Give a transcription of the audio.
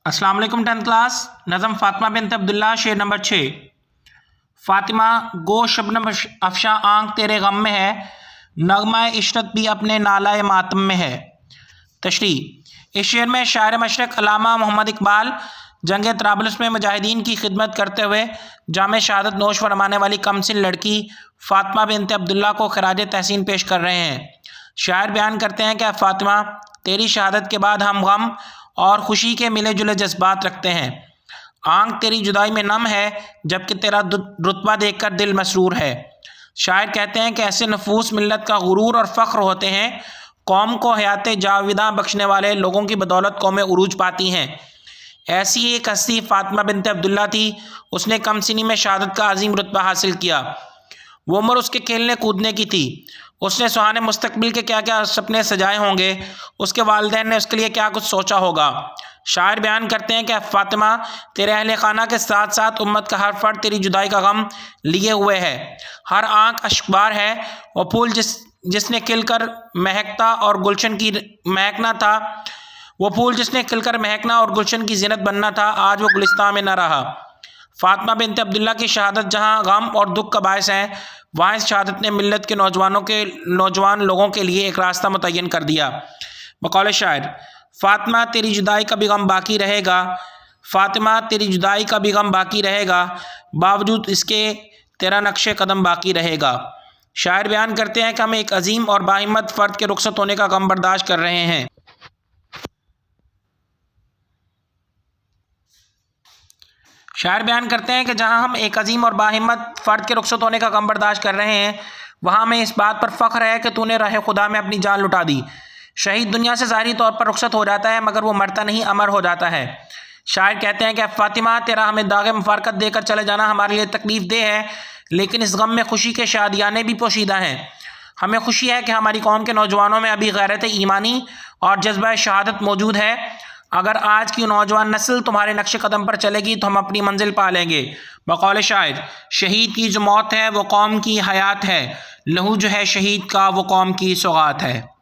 अस्सलाम वालेकुम 10th class. नज़म फ़ातिमा बिन्त अब्दुल्ला, शेर नंबर 6। फ़ातिमा गो शबनम अफ़शा आंख तेरे गम में है, नगमा इशरत भी अपने नालाए मातम में है। तशरी। इस शेर में शायर मशरक़ अल्लामा मोहम्मद इकबाल जंग तराबलुस में मुजाहिदीन की खिदमत करते हुए जामे शहादत नोश फरमाने वाली कमसिन लड़की फ़ातिमा बिन्त अब्दुल्ला को खराज तहसीन पेश कर रहे हैं। शायर बयान करते हैं कि फ़ातिमा, तेरी शहादत के बाद हम गम और ख़ुशी के मिले जुले जज्बात रखते हैं। आंख तेरी जुदाई में नम है, जबकि तेरा रुतबा देखकर दिल मसरूर है। शायर कहते हैं कि ऐसे नफूस मिल्लत का गुरूर और फ़ख्र होते हैं, कौम को हयात जाविदा बख्शने वाले लोगों की बदौलत कौमें उरूज पाती हैं। ऐसी एक हस्ती फ़ातिमा बिन्त अब्दुल्ला थी। उसने कम सिनी में शहादत का अजीम रुतबा हासिल किया। वो उम्र उसके खेलने कूदने की थी। उसने सुहाने मुस्तकबिल के क्या क्या सपने सजाए होंगे, उसके वालिदैन ने उसके लिए क्या कुछ सोचा होगा। शायर बयान करते हैं कि फ़ातिमा, तेरे अहले खाना के साथ साथ उम्मत का हर फर्द तेरी जुदाई का गम लिए हुए है। हर आंख अश्कबार है। वो फूल जिसने खिलकर महकता और गुलशन की महकना था, वो फूल जिसने खिलकर महकना और गुलशन की जीनत बनना था, आज वो गुलिस्तान में न रहा। फ़ातिमा बिन्त अब्दुल्ला की शहादत जहाँ गम और दुख का बायस है, वहाँ इस शहादत ने मिल्लत के नौजवान लोगों के लिए एक रास्ता मुतय्यन कर दिया। बकौल शायर, फ़ातिमा तेरी जुदाई का भी गम बाकी रहेगा, फ़ातिमा तेरी जुदाई का भी गम बाकी रहेगा, बावजूद इसके तेरा नक्शे कदम बाकी रहेगा। शायर बयान करते हैं कि हम एक अजीम और बाहिम्मत फ़र्द के रुखसत होने का गम बर्दाश्त कर रहे हैं। शायर बयान करते हैं कि जहां हम एक अजीम और बाहिम्मत फ़र्द के रुखसत होने का गम बर्दाश्त कर रहे हैं, वहां हमें इस बात पर फ़ख्र है कि तूने राह खुदा में अपनी जान लुटा दी। शहीद दुनिया से ज़ाहिरी तौर पर रुखसत हो जाता है, मगर वो मरता नहीं, अमर हो जाता है। शायर कहते हैं कि फ़ातिमा, तेरा हमें दाग़े मुफ़ारक़त देकर चले जाना हमारे लिए तकलीफ़ दे है, लेकिन इस गम में खुशी के शादियाने भी पोशीदा हैं। हमें खुशी है कि हमारी कौम के नौजवानों में अभी गैरत ईमानी और जज्बा शहादत मौजूद है। अगर आज की नौजवान नस्ल तुम्हारे नक्शे कदम पर चलेगी तो हम अपनी मंजिल पा लेंगे। बकौल शायर, शहीद की जो मौत है वो कौम की हयात है, लहू जो है शहीद का वो कौम की सौगात है।